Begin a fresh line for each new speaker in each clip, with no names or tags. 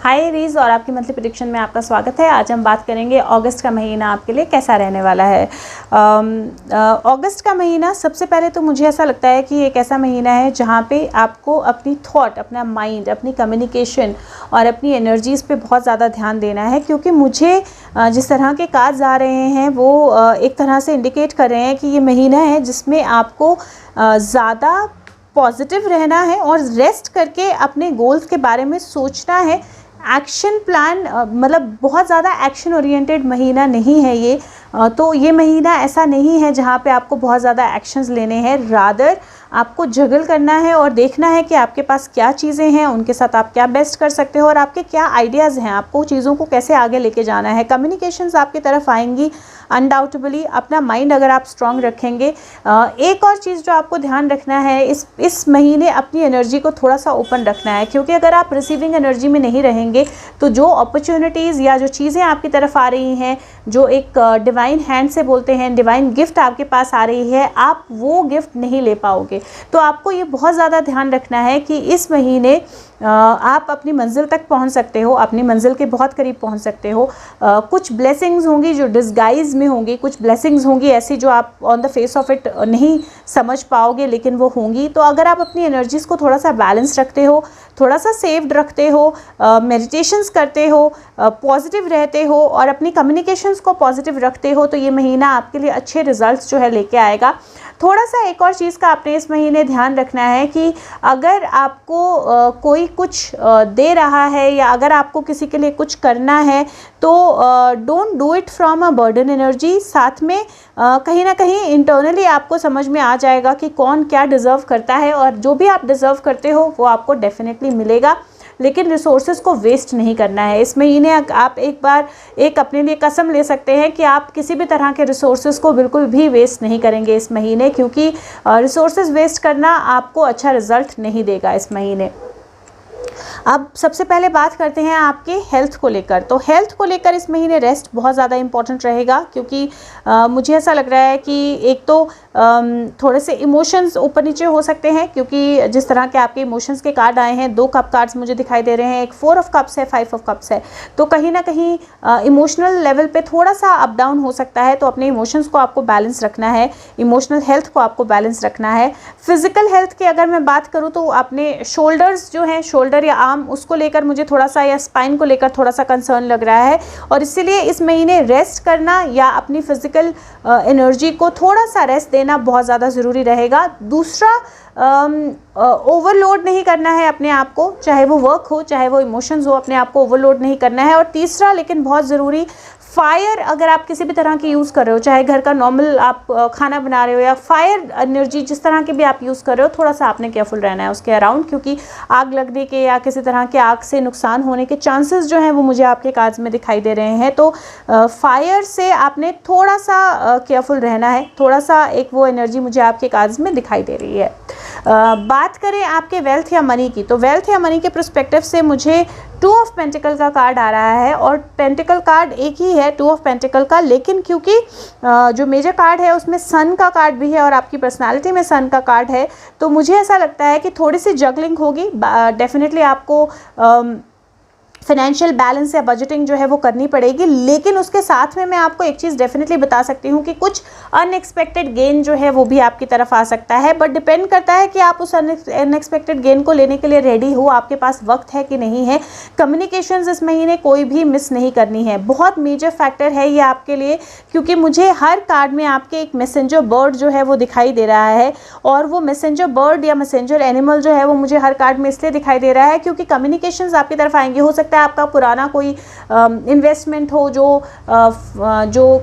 हाय Aries और आपकी monthly prediction में आपका स्वागत है। आज हम बात करेंगे अगस्त का महीना आपके लिए कैसा रहने वाला है। अगस्त का महीना सबसे पहले तो मुझे ऐसा लगता है कि एक ऐसा महीना है जहाँ पे आपको अपनी थॉट, अपना माइंड, अपनी कम्युनिकेशन और अपनी एनर्जीज़ पे बहुत ज़्यादा ध्यान देना है, क्योंकि मुझे जिस तरह के कार्ड्स आ रहे हैं वो एक तरह से इंडिकेट कर रहे हैं कि ये महीना है जिसमें आपको ज़्यादा पॉजिटिव रहना है और रेस्ट करके अपने गोल्स के बारे में सोचना है। एक्शन प्लान मतलब बहुत ज़्यादा एक्शन ओरिएंटेड महीना नहीं है ये। तो ये महीना ऐसा नहीं है जहाँ पे आपको बहुत ज़्यादा एक्शंस लेने हैं, रादर आपको जगल करना है और देखना है कि आपके पास क्या चीज़ें हैं, उनके साथ आप क्या बेस्ट कर सकते हो और आपके क्या आइडियाज़ हैं, आपको चीज़ों को कैसे आगे लेके जाना है। कम्युनिकेशंस आपकी तरफ आएंगी अनडाउटेबली। अपना माइंड अगर आप स्ट्रांग रखेंगे। एक और चीज़ जो आपको ध्यान रखना है, इस महीने अपनी एनर्जी को थोड़ा सा ओपन रखना है, क्योंकि अगर आप रिसीविंग एनर्जी में नहीं रहेंगे तो जो अपॉर्चुनिटीज़ या जो चीज़ें आपकी तरफ आ रही हैं, जो एक डिवाइन हैंड से बोलते हैं, डिवाइन गिफ्ट आपके पास आ रही है, आप वो गिफ्ट नहीं ले पाओगे। तो आपको ये बहुत ज़्यादा ध्यान रखना है कि इस महीने आप अपनी मंजिल तक पहुंच सकते हो, अपनी मंजिल के बहुत करीब पहुंच सकते हो। कुछ ब्लेसिंग्स होंगी जो डिस्गाइज में होंगी, कुछ ब्लेसिंग्स होंगी ऐसी जो आप on the face of it नहीं समझ पाओगे, लेकिन वो होंगी। तो अगर आप अपनी एनर्जीज़ को थोड़ा सा बैलेंस रखते हो, थोड़ा सा सेव्ड रखते हो, मेडिटेशंस करते हो, पॉजिटिव रहते हो और अपनी कम्युनिकेशंस को पॉजिटिव रखते हो, तो ये महीना आपके लिए अच्छे रिजल्ट्स जो है लेके आएगा। थोड़ा सा एक और चीज़ का आपने इस महीने ध्यान रखना है कि अगर आपको कोई कुछ दे रहा है या अगर आपको किसी के लिए कुछ करना है तो don't do it from a burden energy. साथ में कहीं ना कहीं इंटरनली आपको समझ में आ जाएगा कि कौन क्या डिज़र्व करता है और जो भी आप डिज़र्व करते हो वो आपको डेफिनेटली मिलेगा, लेकिन रिसोर्सेज को वेस्ट नहीं करना है। इस महीने आप एक बार अपने लिए कसम ले सकते हैं कि आप किसी भी तरह के रिसोर्सेज को बिल्कुल भी वेस्ट नहीं करेंगे इस महीने, क्योंकि रिसोर्सेज वेस्ट करना आपको अच्छा रिजल्ट नहीं देगा इस महीने। अब सबसे पहले बात करते हैं आपके हेल्थ को लेकर। तो हेल्थ को लेकर इस महीने रेस्ट बहुत ज़्यादा इंपॉर्टेंट रहेगा, क्योंकि मुझे ऐसा लग रहा है कि एक तो थोड़े से इमोशंस ऊपर नीचे हो सकते हैं, क्योंकि जिस तरह के आपके इमोशंस के कार्ड आए हैं, 2 कप कार्ड्स मुझे दिखाई दे रहे हैं, एक 4 ऑफ कप्स है, 5 ऑफ कप्स है। तो कहीं ना कहीं इमोशनल लेवल पे थोड़ा सा अप डाउन हो सकता है। तो अपने इमोशंस को आपको बैलेंस रखना है, इमोशनल हेल्थ को आपको बैलेंस रखना है। फिजिकल हेल्थ की अगर मैं बात करूँ तो अपने शोल्डर्स जो हैं, शोल्डर या आर्म, उसको लेकर मुझे थोड़ा सा, या स्पाइन को लेकर थोड़ा सा कंसर्न लग रहा है, और इसीलिए इस महीने रेस्ट करना या अपनी फिजिकल एनर्जी को थोड़ा सा रेस्ट देना बहुत ज़्यादा ज़रूरी रहेगा। दूसरा, ओवरलोड नहीं करना है अपने आप को, चाहे वो वर्क हो चाहे वो इमोशंस हो, अपने आप को ओवरलोड नहीं करना है। और तीसरा लेकिन बहुत ज़रूरी, फायर अगर आप किसी भी तरह की यूज़ कर रहे हो, चाहे घर का नॉर्मल आप खाना बना रहे हो या फायर एनर्जी जिस तरह की भी आप यूज़ कर रहे हो, थोड़ा सा आपने केयरफुल रहना है उसके अराउंड, क्योंकि आग लगने के या किसी तरह के आग से नुकसान होने के चांसेस जो हैं वो मुझे आपके कार्ड्स में दिखाई दे रहे हैं। तो फायर से आपने थोड़ा सा केयरफुल रहना है, थोड़ा सा एक वो एनर्जी मुझे आपके कार्ड्स में दिखाई दे रही है। बात करें आपके वेल्थ या मनी की, तो वेल्थ या मनी के पर्सपेक्टिव से मुझे 2 ऑफ पेंटिकल का कार्ड आ रहा है, और पेंटिकल कार्ड एक ही है 2 ऑफ पेंटिकल का, लेकिन क्योंकि जो मेजर कार्ड है उसमें सन का कार्ड भी है और आपकी पर्सनालिटी में सन का कार्ड है, तो मुझे ऐसा लगता है कि थोड़ी सी जगलिंग होगी। डेफिनेटली आपको फाइनेंशियल बैलेंस या बजटिंग जो है वो करनी पड़ेगी, लेकिन उसके साथ में मैं आपको एक चीज़ डेफिनेटली बता सकती हूँ कि कुछ अनएक्सपेक्टेड गेन जो है वो भी आपकी तरफ आ सकता है, बट डिपेंड करता है कि आप उस अनएक्सपेक्टेड गेन को लेने के लिए रेडी हो, आपके पास वक्त है कि नहीं है। कम्युनिकेशंस इस महीने कोई भी मिस नहीं करनी है, बहुत मेजर फैक्टर है ये आपके लिए, क्योंकि मुझे हर कार्ड में आपके एक मैसेंजर बर्ड जो है वो दिखाई दे रहा है, और वो मैसेंजर बर्ड या मैसेंजर एनिमल जो है वो मुझे हर कार्ड में इसलिए दिखाई दे रहा है क्योंकि कम्युनिकेशंस आपकी तरफ आएंगे। हो सकता है आपका पुराना कोई इन्वेस्टमेंट हो जो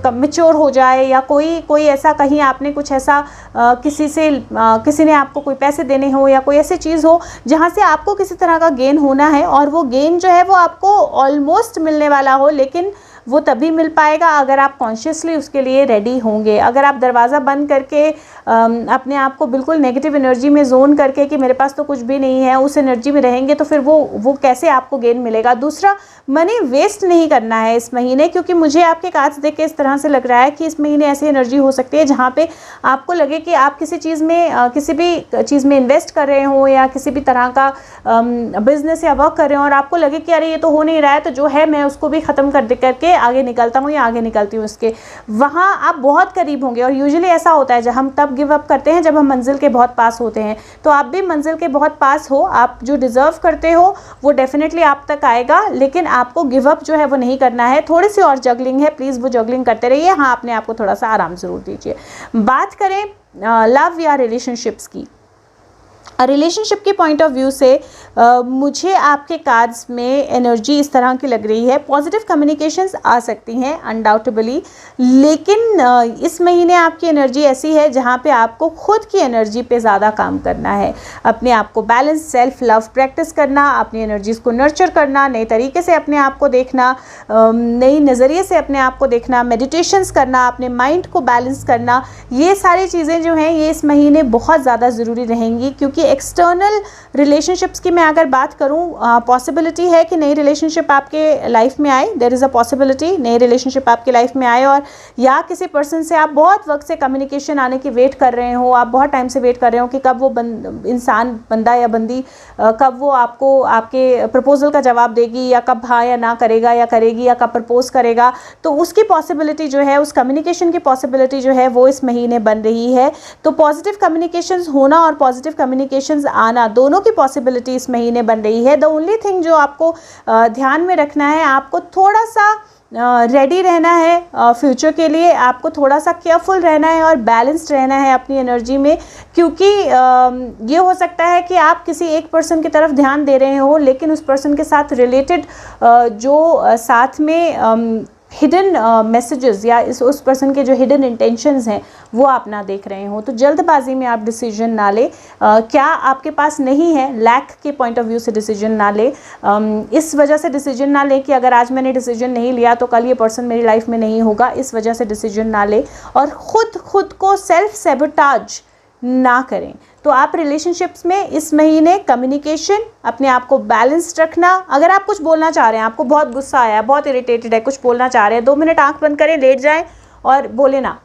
मैच्योर हो जाए, या कोई ऐसा कहीं आपने कुछ ऐसा किसी ने आपको कोई पैसे देने हो, या कोई ऐसी चीज़ हो जहाँ से आपको किसी तरह का गेन होना है, और वो गेन जो है वो आपको ऑलमोस्ट मिलने वाला हो, लेकिन वो तभी मिल पाएगा अगर आप कॉन्शियसली उसके लिए रेडी होंगे। अगर आप दरवाज़ा बंद करके अपने आप को बिल्कुल नेगेटिव एनर्जी में जोन करके कि मेरे पास तो कुछ भी नहीं है, उस एनर्जी में रहेंगे तो फिर वो कैसे आपको गेन मिलेगा। दूसरा, मनी वेस्ट नहीं करना है इस महीने, क्योंकि मुझे आपके कार्ड्स देख के इस तरह से लग रहा है कि इस महीने ऐसी एनर्जी हो सकती है जहाँ पे आपको लगे कि आप किसी चीज़ में किसी भी चीज़ में इन्वेस्ट कर रहे हो या किसी भी तरह का बिजनेस या वर्क कर रहे हो और आपको लगे कि अरे ये तो हो नहीं रहा है, तो जो है मैं उसको भी ख़त्म करके आगे निकलता हूँ या आगे निकलती हूँ उसके, वहाँ आप बहुत करीब होंगे। और यूजुअली ऐसा होता है जब हम तब गिव अप करते हैं जब हम मंजिल के बहुत पास होते हैं। तो आप भी मंजिल के बहुत पास हो, आप जो डिज़र्व करते हो वो डेफिनेटली आप तक आएगा, लेकिन आपको गिव अप जो है वो नहीं करना है। थोड़ी सी और जगलिंग है, प्लीज़ वो जगलिंग करते रहिए। हाँ, अपने आप को थोड़ा सा आराम ज़रूर दीजिए। बात करें लव या रिलेशनशिप्स की, रिलेशनशिप के पॉइंट ऑफ व्यू से मुझे आपके कार्ड्स में एनर्जी इस तरह की लग रही है। पॉजिटिव कम्युनिकेशंस आ सकती हैं अनडाउटेबली, लेकिन इस महीने आपकी एनर्जी ऐसी है जहाँ पे आपको खुद की एनर्जी पे ज़्यादा काम करना है। अपने आप को बैलेंस, सेल्फ लव प्रैक्टिस करना, अपनी एनर्जीज़ को नर्चर करना, नए तरीके से अपने आप को देखना, नई नज़रिए से अपने आप को देखना, मेडिटेशंस करना, अपने माइंड को बैलेंस करना, ये सारी चीज़ें जो हैं ये इस महीने बहुत ज़्यादा ज़रूरी रहेंगी। क्योंकि एक्सटर्नल रिलेशनशिप्स की मैं अगर बात करूं, पॉसिबिलिटी है कि नई रिलेशनशिप आपके लाइफ में आए। देयर इज़ अ पॉसिबिलिटी नई रिलेशनशिप आपके लाइफ में आए, और या किसी पर्सन से आप बहुत वक्त से कम्युनिकेशन आने की वेट कर रहे हो, आप बहुत टाइम से वेट कर रहे हो कि कब वो इंसान, बंदा या बंदी कब वो आपको आपके प्रपोजल का जवाब देगी, या कब हाँ या ना करेगा या करेगी, या कब प्रपोज करेगा। तो उसकी पॉसिबिलिटी जो है, उस कम्युनिकेशन की पॉसिबिलिटी जो है वो इस महीने बन रही है। तो पॉजिटिव कम्युनिकेशंस होना और पॉजिटिव कम्युनिकेशंस आना, दोनों की पॉसिबिलिटी इस महीने बन रही है। द ओनली थिंग जो आपको ध्यान में रखना है, आपको थोड़ा सा रेडी रहना है फ्यूचर के लिए, आपको थोड़ा सा केयरफुल रहना है और बैलेंस्ड रहना है अपनी एनर्जी में। क्योंकि ये हो सकता है कि आप किसी एक पर्सन की तरफ ध्यान दे रहे हो, लेकिन उस पर्सन के साथ रिलेटेड जो साथ में हिडन मैसेजेस या उस पर्सन के जो हिडन इंटेंशंस हैं वो आप ना देख रहे हो। तो जल्दबाजी में आप डिसीजन ना ले, क्या आपके पास नहीं है, लैक के पॉइंट ऑफ व्यू से डिसीजन ना ले। इस वजह से डिसीजन ना ले कि अगर आज मैंने डिसीजन नहीं लिया तो कल ये पर्सन मेरी लाइफ में नहीं होगा, इस वजह से डिसीजन ना ले। और खुद को सेल्फ सैबोटाज ना करें। तो आप रिलेशनशिप्स में इस महीने कम्युनिकेशन, अपने आप को बैलेंस्ड रखना। अगर आप कुछ बोलना चाह रहे हैं, आपको बहुत गुस्सा आया है, बहुत इरिटेटेड है, कुछ बोलना चाह रहे हैं, 2 मिनट आंख बंद करें, लेट जाएं और बोले ना।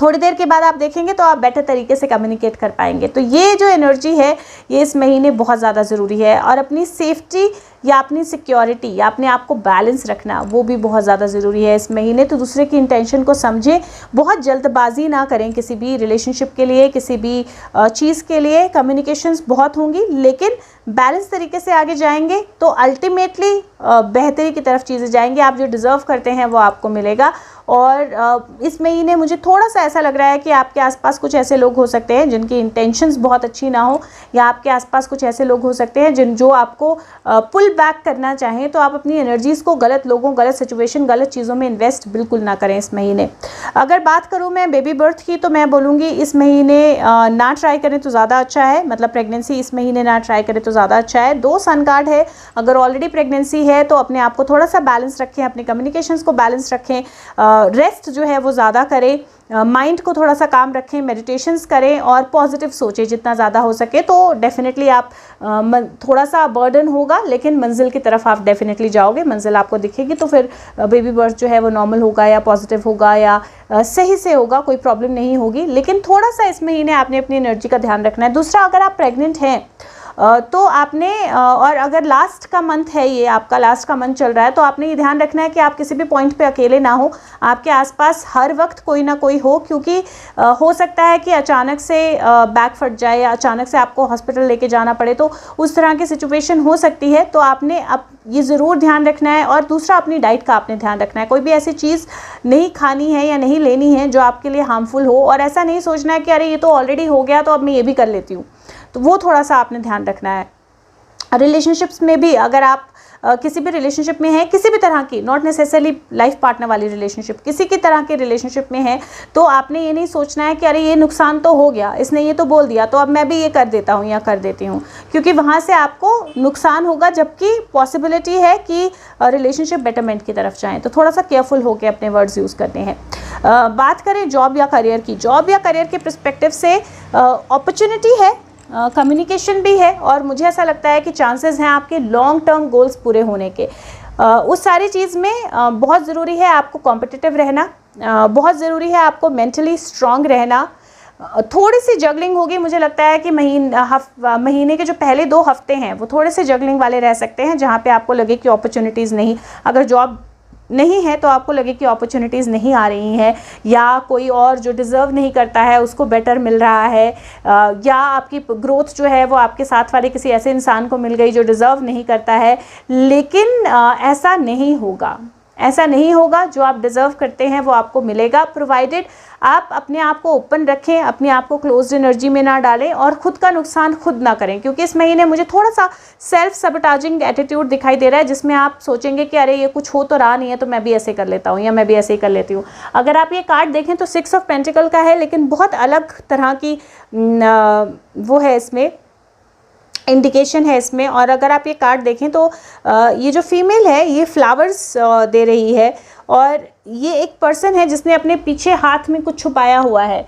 थोड़ी देर के बाद आप देखेंगे तो आप बेटर तरीके से कम्युनिकेट कर पाएंगे। तो ये जो एनर्जी है ये इस महीने बहुत ज़्यादा ज़रूरी है। और अपनी सेफ्टी या अपनी सिक्योरिटी या अपने आप को बैलेंस रखना वो भी बहुत ज़्यादा ज़रूरी है इस महीने। तो दूसरे की इंटेंशन को समझें, बहुत जल्दबाजी ना करें किसी भी रिलेशनशिप के लिए, किसी भी चीज़ के लिए। कम्युनिकेशंस बहुत होंगी, लेकिन बैलेंस तरीके से आगे जाएंगे तो अल्टीमेटली बेहतरी की तरफ चीज़ें जाएंगी। आप जो डिज़र्व करते हैं वो आपको मिलेगा। और इस महीने मुझे थोड़ा सा ऐसा लग रहा है कि आपके आसपास कुछ ऐसे लोग हो सकते हैं जिनकी इंटेंशंस बहुत अच्छी ना हो, या आपके आसपास कुछ ऐसे लोग हो सकते हैं जो आपको पुल बैक करना चाहें। तो आप अपनी एनर्जीज़ को गलत लोगों, गलत सिचुएशन, गलत चीज़ों में इन्वेस्ट बिल्कुल ना करें इस महीने। अगर बात करूँ मैं बेबी बर्थ की, तो मैं बोलूँगी इस महीने ना ट्राई करें तो ज़्यादा अच्छा है। मतलब प्रेगनेंसी इस महीने ना ट्राई करें तो ज़्यादा अच्छा है। 2 सन कार्ड है। अगर ऑलरेडी प्रेगनेंसी है तो अपने आप को थोड़ा सा बैलेंस रखें, अपने कम्युनिकेशंस को बैलेंस रखें, रेस्ट जो है वो ज़्यादा करें, माइंड को थोड़ा सा काम रखें, मेडिटेशंस करें और पॉजिटिव सोचें जितना ज़्यादा हो सके। तो डेफिनेटली आप थोड़ा सा बर्डन होगा, लेकिन मंजिल की तरफ आप डेफिनेटली जाओगे, मंजिल आपको दिखेगी। तो फिर बेबी बर्थ जो है वो नॉर्मल होगा या पॉजिटिव होगा या सही से होगा, कोई प्रॉब्लम नहीं होगी। लेकिन थोड़ा सा इस महीने आपने अपनी एनर्जी का ध्यान रखना है। दूसरा, अगर आप प्रेग्नेंट हैं तो आपने और अगर लास्ट का मंथ है, ये आपका लास्ट का मंथ चल रहा है, तो आपने ये ध्यान रखना है कि आप किसी भी पॉइंट पे अकेले ना हो। आपके आसपास हर वक्त कोई ना कोई हो, क्योंकि हो सकता है कि अचानक से बैक फट जाए या अचानक से आपको हॉस्पिटल लेके जाना पड़े, तो उस तरह की सिचुएशन हो सकती है। तो आपने अब ये ज़रूर ध्यान रखना है। और दूसरा, अपनी डाइट का आपने ध्यान रखना है। कोई भी ऐसी चीज़ नहीं खानी है या नहीं लेनी है जो आपके लिए हार्मफुल हो, और ऐसा नहीं सोचना है कि अरे ये तो ऑलरेडी हो गया तो अब मैं ये भी कर लेती हूँ। तो वो थोड़ा सा आपने ध्यान रखना है। रिलेशनशिप्स में भी अगर आप किसी भी रिलेशनशिप में हैं, किसी भी तरह की, नॉट नेसेसरली लाइफ पार्टनर वाली रिलेशनशिप, किसी की तरह के रिलेशनशिप में है, तो आपने ये नहीं सोचना है कि अरे ये नुकसान तो हो गया, इसने ये तो बोल दिया तो अब मैं भी ये कर देता हूँ या कर देती हूँ, क्योंकि वहाँ से आपको नुकसान होगा, जबकि पॉसिबिलिटी है कि रिलेशनशिप बेटरमेंट की तरफ जाएँ। तो थोड़ा सा केयरफुल होकर अपने वर्ड्स यूज़ करने हैं। बात करें जॉब या करियर की, जॉब या करियर के पर्सपेक्टिव से अपॉर्चुनिटी है, कम्युनिकेशन भी है, और मुझे ऐसा लगता है कि चांसेस हैं आपके लॉन्ग टर्म गोल्स पूरे होने के। उस सारी चीज़ में बहुत ज़रूरी है आपको कॉम्पिटिटिव रहना, बहुत ज़रूरी है आपको मेंटली स्ट्रांग रहना। थोड़ी सी जगलिंग होगी, मुझे लगता है कि महीने के जो पहले 2 हफ्ते हैं वो थोड़े से जगलिंग वाले रह सकते हैं, जहाँ पे आपको लगे कि अपॉर्चुनिटीज़ नहीं, अगर जॉब नहीं है तो आपको लगे कि अपॉर्चुनिटीज़ नहीं आ रही हैं, या कोई और जो डिज़र्व नहीं करता है उसको बेटर मिल रहा है, या आपकी ग्रोथ जो है वो आपके साथ वाले किसी ऐसे इंसान को मिल गई जो डिज़र्व नहीं करता है। लेकिन ऐसा नहीं होगा, ऐसा नहीं होगा। जो आप डिज़र्व करते हैं वो आपको मिलेगा, प्रोवाइडेड आप अपने आप को ओपन रखें, अपने आप को क्लोज्ड एनर्जी में ना डालें और ख़ुद का नुकसान खुद ना करें। क्योंकि इस महीने मुझे थोड़ा सा सेल्फ सबटाजिंग एटीट्यूड दिखाई दे रहा है, जिसमें आप सोचेंगे कि अरे ये कुछ हो तो रहा नहीं है तो मैं भी ऐसे कर लेता हूँ या मैं भी ऐसे ही कर लेती हूँ। अगर आप ये कार्ड देखें तो 6 ऑफ पेंटिकल का है, लेकिन बहुत अलग तरह की वो है, इसमें इंडिकेशन है इसमें। और अगर आप ये कार्ड देखें तो ये जो फीमेल है ये फ्लावर्स दे रही है, और ये एक पर्सन है जिसने अपने पीछे हाथ में कुछ छुपाया हुआ है,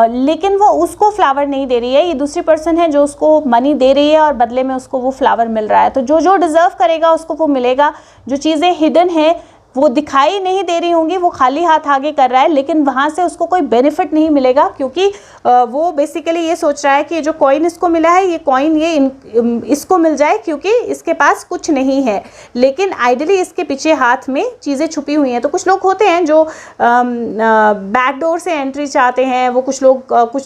लेकिन वो उसको फ्लावर नहीं दे रही है। ये दूसरी पर्सन है जो उसको मनी दे रही है और बदले में उसको वो फ्लावर मिल रहा है। तो जो जो डिज़र्व करेगा उसको वो मिलेगा। जो चीज़ें हिडन है वो दिखाई नहीं दे रही होंगी, वो खाली हाथ आगे कर रहा है, लेकिन वहाँ से उसको कोई बेनिफिट नहीं मिलेगा, क्योंकि वो बेसिकली ये सोच रहा है कि ये जो कॉइन इसको मिला है, ये कॉइन इसको मिल जाए क्योंकि इसके पास कुछ नहीं है। लेकिन आइडियली इसके पीछे हाथ में चीज़ें छुपी हुई हैं। तो कुछ लोग होते हैं जो बैक डोर से एंट्री चाहते हैं, वो कुछ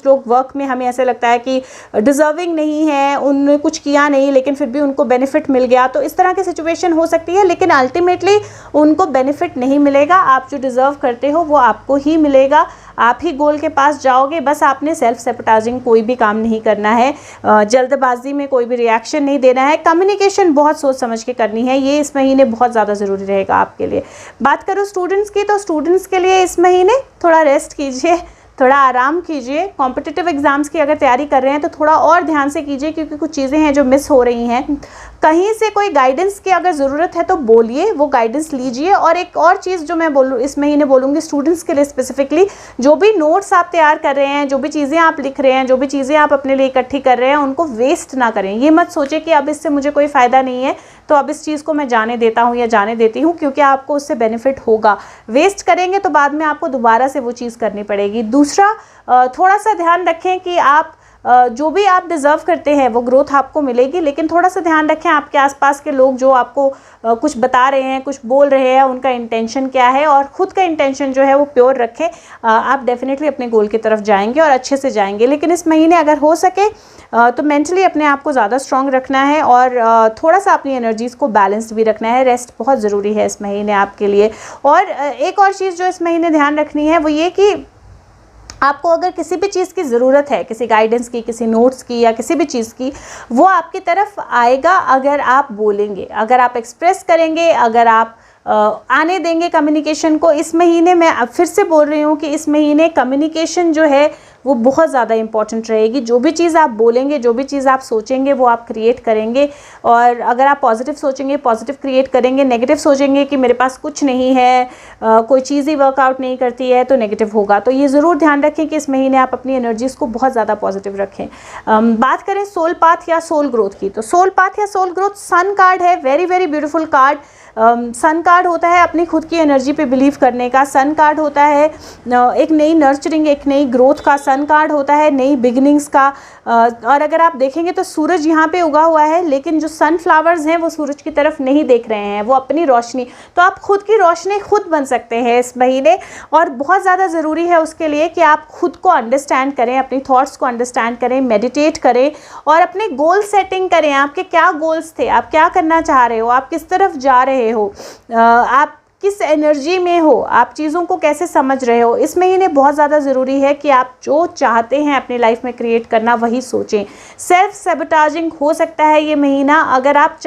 लोग वर्क में हमें ऐसे लगता है कि डिज़र्विंग नहीं है, उन्होंने कुछ किया नहीं लेकिन फिर भी उनको बेनिफिट मिल गया। तो इस तरह की सिचुएशन हो सकती है, लेकिन अल्टीमेटली उनको बेनिफिट नहीं मिलेगा। आप जो डिज़र्व करते हो वो आपको ही मिलेगा, आप ही गोल के पास जाओगे। बस आपने सेल्फ सैबोटाजिंग कोई भी काम नहीं करना है, जल्दबाजी में कोई भी रिएक्शन नहीं देना है, कम्युनिकेशन बहुत सोच समझ के करनी है। ये इस महीने बहुत ज़्यादा ज़रूरी रहेगा आपके लिए। बात करो स्टूडेंट्स की, तो स्टूडेंट्स के लिए इस महीने थोड़ा रेस्ट कीजिए, थोड़ा आराम कीजिए। कॉम्पिटिटिव एग्ज़ाम्स की अगर तैयारी कर रहे हैं तो थोड़ा और ध्यान से कीजिए, क्योंकि कुछ चीज़ें हैं जो मिस हो रही हैं। कहीं से कोई गाइडेंस की अगर ज़रूरत है तो बोलिए, वो गाइडेंस लीजिए। और एक और चीज़ जो मैं इस महीने बोलूँगी स्टूडेंट्स के लिए स्पेसिफिकली, जो भी नोट्स आप तैयार कर रहे हैं, जो भी चीज़ें आप लिख रहे हैं, जो भी चीज़ें आप अपने लिए इकट्ठी कर रहे हैं, उनको वेस्ट ना करें। ये मत सोचें कि अब इससे मुझे कोई फ़ायदा नहीं है तो अब इस चीज़ को मैं जाने देता हूँ या जाने देती हूँ, क्योंकि आपको उससे बेनिफिट होगा। वेस्ट करेंगे तो बाद में आपको दोबारा से वो चीज़ करनी पड़ेगी। दूसरा, थोड़ा सा ध्यान रखें कि आप जो भी आप डिज़र्व करते हैं वो ग्रोथ आपको मिलेगी, लेकिन थोड़ा सा ध्यान रखें आपके आसपास के लोग जो आपको कुछ बता रहे हैं, कुछ बोल रहे हैं, उनका इंटेंशन क्या है, और ख़ुद का इंटेंशन जो है वो प्योर रखें। आप डेफिनेटली अपने गोल की तरफ जाएंगे और अच्छे से जाएंगे। लेकिन इस महीने अगर हो सके तो मेंटली अपने आप को ज़्यादा स्ट्रॉन्ग रखना है और थोड़ा सा अपनी एनर्जीज़ को बैलेंस्ड भी रखना है। रेस्ट बहुत ज़रूरी है इस महीने आपके लिए। और एक और चीज़ जो इस महीने ध्यान रखनी है वो ये कि आपको अगर किसी भी चीज़ की ज़रूरत है, किसी गाइडेंस की, किसी नोट्स की या किसी भी चीज़ की, वो आपकी तरफ आएगा अगर आप बोलेंगे, अगर आप एक्सप्रेस करेंगे, अगर आप आने देंगे कम्युनिकेशन को। इस महीने मैं अब फिर से बोल रही हूँ कि इस महीने कम्युनिकेशन जो है वो बहुत ज़्यादा इंपॉर्टेंट रहेगी। जो भी चीज़ आप बोलेंगे, जो भी चीज़ आप सोचेंगे वो आप क्रिएट करेंगे। और अगर आप पॉजिटिव सोचेंगे, पॉजिटिव क्रिएट करेंगे। नेगेटिव सोचेंगे कि मेरे पास कुछ नहीं है, कोई चीज़ ही वर्कआउट नहीं करती है, तो नेगेटिव होगा। तो ये ज़रूर ध्यान रखें कि इस महीने आप अपनी एनर्जीज़ को बहुत ज़्यादा पॉजिटिव रखें। बात करें सोल पाथ या सोल ग्रोथ की, तो सोल पाथ या सोल ग्रोथ सन कार्ड है, very very beautiful card. Sun card होता है अपनी खुद की एनर्जी पे बिलीव करने का। सन कार्ड होता है एक नई नर्चरिंग, एक नई ग्रोथ का। सन कार्ड होता है नई बिगिनिंग्स का। और अगर आप देखेंगे तो सूरज यहाँ पे उगा हुआ है, लेकिन जो सनफ्लावर्स हैं वो सूरज की तरफ नहीं देख रहे हैं, वो अपनी रोशनी। तो आप खुद की रोशनी खुद बन सकते हैं इस महीने। और बहुत ज़्यादा ज़रूरी है उसके लिए कि आप खुद को अंडरस्टैंड करें, अपनी थॉट्स को अंडरस्टैंड करें, मेडिटेट करें और अपने गोल सेटिंग करें। आपके क्या गोल्स थे, आप क्या करना चाह रहे हो, आप किस तरफ जा रहे हो, आप किस एनर्जी में हो, आप चीज़ों को कैसे समझ रहे हो। इस महीने बहुत ज़्यादा ज़रूरी है कि आप जो चाहते हैं अपनी लाइफ में क्रिएट करना वही सोचें। सेल्फ सैबोटाजिंग हो सकता है ये महीना, अगर आप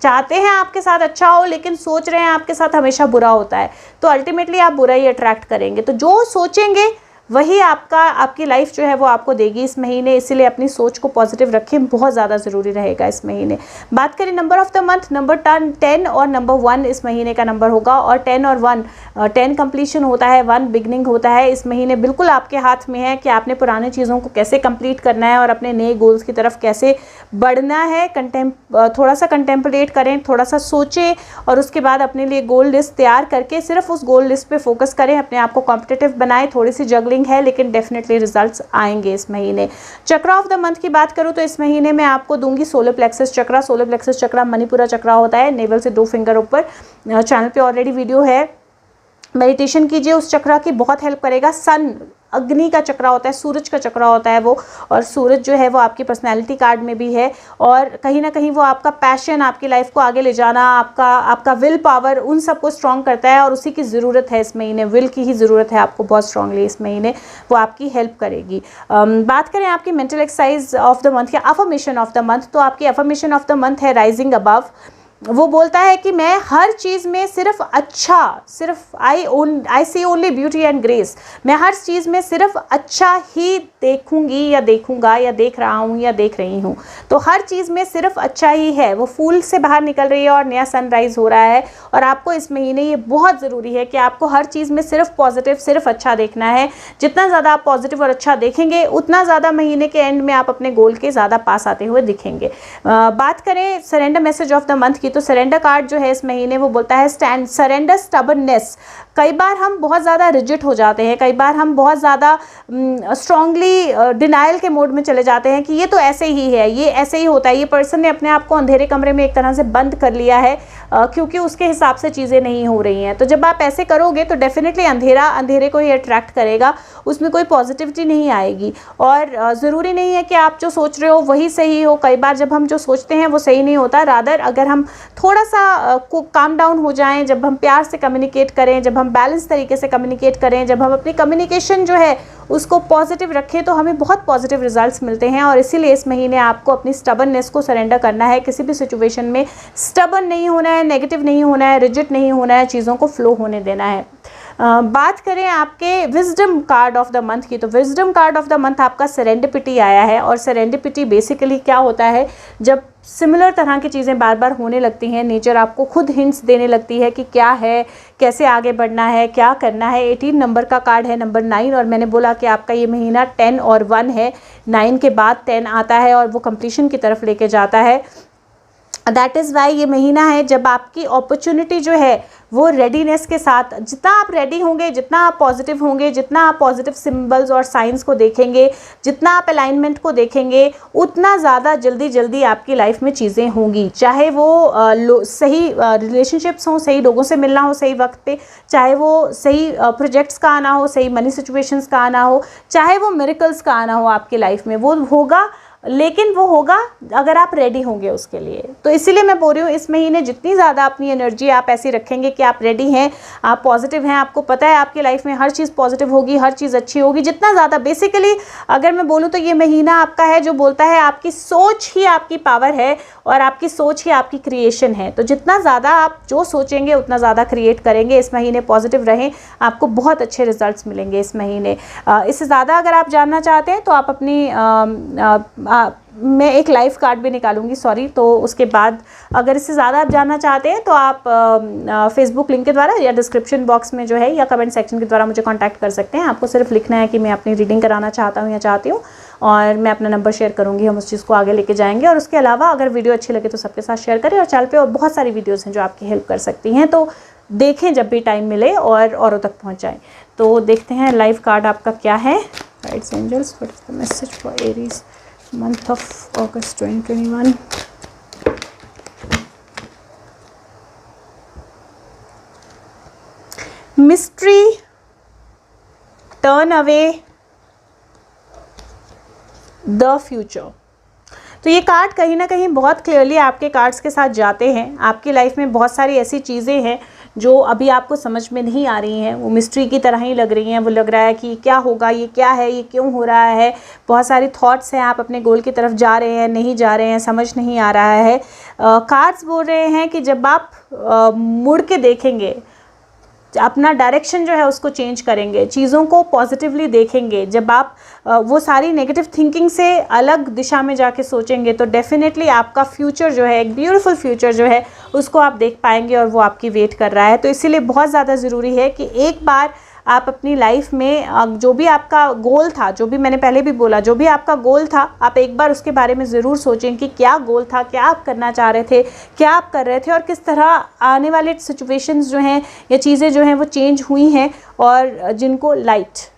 चाहते हैं आपके साथ अच्छा हो, लेकिन सोच रहे हैं आपके साथ हमेशा बुरा होता है, तो अल्टीमेटली आप बुरा ही अट्रैक्ट करेंगे। तो जो सोचेंगे वही आपकी लाइफ जो है वो आपको देगी इस महीने, इसीलिए अपनी सोच को पॉजिटिव रखें, बहुत ज़्यादा ज़रूरी रहेगा इस महीने। बात करें number of the month, number 10 और नंबर 1 इस महीने का नंबर होगा। और 10 और 1, 10 कंप्लीशन होता है, 1 बिगनिंग होता है। इस महीने बिल्कुल आपके हाथ में है कि आपने पुरानी चीज़ों को कैसे कंप्लीट करना है और अपने नए गोल्स की तरफ कैसे बढ़ना है। थोड़ा सा कंटेम्पलेट करें, थोड़ा सा सोचें और उसके बाद अपने लिए गोल लिस्ट तैयार करके सिर्फ उस गोल लिस्ट पे फोकस करें, अपने आप को कॉम्पिटिटिव बनाएं। थोड़ी सी जगलिंग है, लेकिन डेफिनेटली रिजल्ट्स आएंगे इस महीने। चक्रा ऑफ द मंथ की बात करूं तो इस महीने में आपको दूंगी सोलर प्लेक्सस चक्रा। सोलर प्लेक्सस चक्रा मणिपुरा चक्रा होता है, नेवल से 2 फिंगर ऊपर। चैनल पे ऑलरेडी वीडियो है, मेडिटेशन कीजिए, उस चक्रा की बहुत हेल्प करेगा। सन, अग्नि का चक्रा होता है, सूरज का चक्रा होता है वो, और सूरज जो है वो आपकी पर्सनैलिटी कार्ड में भी है, और कहीं ना कहीं वो आपका पैशन, आपकी लाइफ को आगे ले जाना, आपका विल पावर, उन सबको स्ट्रॉन्ग करता है, और उसी की ज़रूरत है इस महीने। विल की ही ज़रूरत है आपको बहुत स्ट्रांगली इस महीने, वो आपकी हेल्प करेगी। बात करें आपकी mental exercise of the month या अफर्मेशन ऑफ द मंथ, तो आपकी अफर्मेशन ऑफ द मंथ है राइजिंग अबव। वो बोलता है कि मैं हर चीज़ में सिर्फ अच्छा, सिर्फ आई सी ओनली ब्यूटी एंड ग्रेस। मैं हर चीज़ में सिर्फ अच्छा ही देखूंगी या देखूंगा या देख रहा हूँ या देख रही हूँ। तो हर चीज़ में सिर्फ अच्छा ही है। वो फूल से बाहर निकल रही है और नया सनराइज हो रहा है, और आपको इस महीने ये बहुत ज़रूरी है कि आपको हर चीज़ में सिर्फ पॉजिटिव, सिर्फ अच्छा देखना है। जितना ज़्यादा आप पॉजिटिव और अच्छा देखेंगे, उतना ज़्यादा महीने के एंड में आप अपने गोल के ज़्यादा पास आते हुए दिखेंगे। बात करें surrender message of the month की, तो सरेंडर कार्ड जो है इस महीने वो बोलता है स्टैंड, सरेंडर स्टबर्ननेस। कई बार हम बहुत ज़्यादा रिजिड हो जाते हैं, कई बार हम बहुत ज़्यादा स्ट्रांगली डिनाइल के मोड में चले जाते हैं कि ये तो ऐसे ही है, ये ऐसे ही होता है, ये पर्सन ने अपने आप को अंधेरे कमरे में एक तरह से बंद कर लिया है क्योंकि उसके हिसाब से चीज़ें नहीं हो रही हैं। तो जब आप ऐसे करोगे तो डेफिनेटली अंधेरा अंधेरे को ही अट्रैक्ट करेगा, उसमें कोई पॉजिटिविटी नहीं आएगी। और ज़रूरी नहीं है कि आप जो सोच रहे हो वही सही हो। कई बार जब हम जो सोचते हैं वो सही नहीं होता। रादर अगर हम थोड़ा सा काम डाउन हो जाएं, जब हम प्यार से कम्युनिकेट करें, जब हम बैलेंस तरीके से कम्युनिकेट करें, जब हम अपनी कम्युनिकेशन जो है उसको पॉजिटिव रखें, तो हमें बहुत पॉजिटिव रिजल्ट्स मिलते हैं। और इसीलिए इस महीने आपको अपनी स्टबर्ननेस को सरेंडर करना है। किसी भी सिचुएशन में स्टबर्न नहीं होना है, नेगेटिव नहीं होना है, रिजिड नहीं होना है, चीज़ों को फ्लो होने देना है। बात करें आपके wisdom card of the month की, तो wisdom card of the month आपका सेरेंडिपिटी आया है। और सेरेंडिपिटी बेसिकली क्या होता है, जब सिमिलर तरह की चीज़ें बार बार होने लगती हैं, नेचर आपको खुद हिंट्स देने लगती है कि क्या है, कैसे आगे बढ़ना है, क्या करना है। 18 नंबर का कार्ड है, नंबर 9, और मैंने बोला कि आपका ये महीना 10 और 1 है। 9 के बाद 10 आता है और वो कंप्लीशन की तरफ लेके जाता है। दैट इज़ वाई ये महीना है जब आपकी अपॉर्चुनिटी जो है वो रेडीनेस के साथ, जितना आप रेडी होंगे, जितना आप पॉजिटिव होंगे, जितना आप पॉजिटिव सिंबल्स और साइंस को देखेंगे, जितना आप अलाइनमेंट को देखेंगे, उतना ज़्यादा जल्दी जल्दी आपकी लाइफ में चीज़ें होंगी। चाहे वो सही रिलेशनशिप्स हों, सही लोगों से मिलना हो सही वक्त पे, चाहे वो सही प्रोजेक्ट्स का आना हो, सही मनी सिचुएशंस का आना हो, चाहे वो मिरेकल्स का आना हो आपकी लाइफ में, वो होगा। लेकिन वो होगा अगर आप रेडी होंगे उसके लिए। तो इसीलिए मैं बोल रही हूँ इस महीने जितनी ज़्यादा अपनी एनर्जी आप ऐसी रखेंगे कि आप रेडी हैं, आप पॉजिटिव हैं, आपको पता है आपकी लाइफ में हर चीज़ पॉजिटिव होगी, हर चीज़ अच्छी होगी, जितना ज़्यादा बेसिकली अगर मैं बोलूँ तो ये महीना आपका है जो बोलता है आपकी सोच ही आपकी पावर है और आपकी सोच ही आपकी क्रिएशन है। तो जितना ज़्यादा आप जो सोचेंगे उतना ज़्यादा क्रिएट करेंगे। इस महीने पॉजिटिव रहें, आपको बहुत अच्छे रिजल्ट्स मिलेंगे इस महीने। इससे ज़्यादा अगर आप जानना चाहते हैं तो आप अपनी मैं एक लाइव कार्ड भी निकालूंगी, सॉरी, तो उसके बाद अगर इससे ज़्यादा आप जानना चाहते हैं तो आप फेसबुक लिंक के द्वारा या डिस्क्रिप्शन बॉक्स में जो है या कमेंट सेक्शन के द्वारा मुझे कांटेक्ट कर सकते हैं। आपको सिर्फ लिखना है कि मैं अपनी रीडिंग कराना चाहता हूँ या चाहती हूँ, और मैं अपना नंबर शेयर करूँगी, हम उस चीज़ को आगे लेके जाएंगे। और उसके अलावा अगर वीडियो अच्छी लगे तो सबके साथ शेयर करें, और चैनल पे और बहुत सारी वीडियोज़ हैं जो आपकी हेल्प कर सकती हैं, तो देखें जब भी टाइम मिले और औरों तक पहुँचाएँ। तो देखते हैं लाइव कार्ड आपका क्या है। Guides angels, what is the message for Aries month of August 2021. Mystery, turn away, the future. तो ये कार्ड कहीं ना कहीं बहुत क्लियरली आपके कार्ड्स के साथ जाते हैं। आपकी लाइफ में बहुत सारी ऐसी चीज़ें हैं जो अभी आपको समझ में नहीं आ रही हैं, वो मिस्ट्री की तरह ही लग रही हैं। वो लग रहा है कि क्या होगा, ये क्या है, ये क्यों हो रहा है। बहुत सारे थॉट्स हैं, आप अपने गोल की तरफ जा रहे हैं, नहीं जा रहे हैं, समझ नहीं आ रहा है। कार्ड्स बोल रहे हैं कि जब आप मुड़ के देखेंगे, अपना डायरेक्शन जो है उसको चेंज करेंगे, चीज़ों को पॉजिटिवली देखेंगे, जब आप वो सारी नेगेटिव थिंकिंग से अलग दिशा में जाके सोचेंगे, तो डेफिनेटली आपका फ्यूचर जो है, एक ब्यूटीफुल फ्यूचर जो है, उसको आप देख पाएंगे और वो आपकी वेट कर रहा है। तो इसीलिए बहुत ज़्यादा ज़रूरी है कि एक बार आप अपनी लाइफ में जो भी आपका गोल था, जो भी मैंने पहले भी बोला, जो भी आपका गोल था, आप एक बार उसके बारे में ज़रूर सोचें कि क्या गोल था, क्या आप करना चाह रहे थे, क्या आप कर रहे थे, और किस तरह आने वाले सिचुएशंस जो हैं या चीज़ें जो हैं वो चेंज हुई हैं, और जिनको लाइट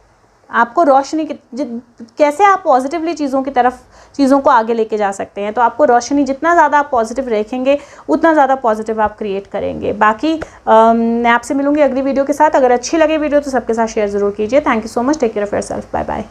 आपको रोशनी कैसे आप पॉजिटिवली चीज़ों को आगे लेके जा सकते हैं। तो आपको रोशनी, जितना ज़्यादा आप पॉजिटिव रखेंगे उतना ज़्यादा पॉजिटिव आप क्रिएट करेंगे। बाकी मैं आपसे मिलूंगी अगली वीडियो के साथ। अगर अच्छी लगे वीडियो तो सबके साथ शेयर ज़रूर कीजिए। Thank you so much. Take care of yourself. Bye bye.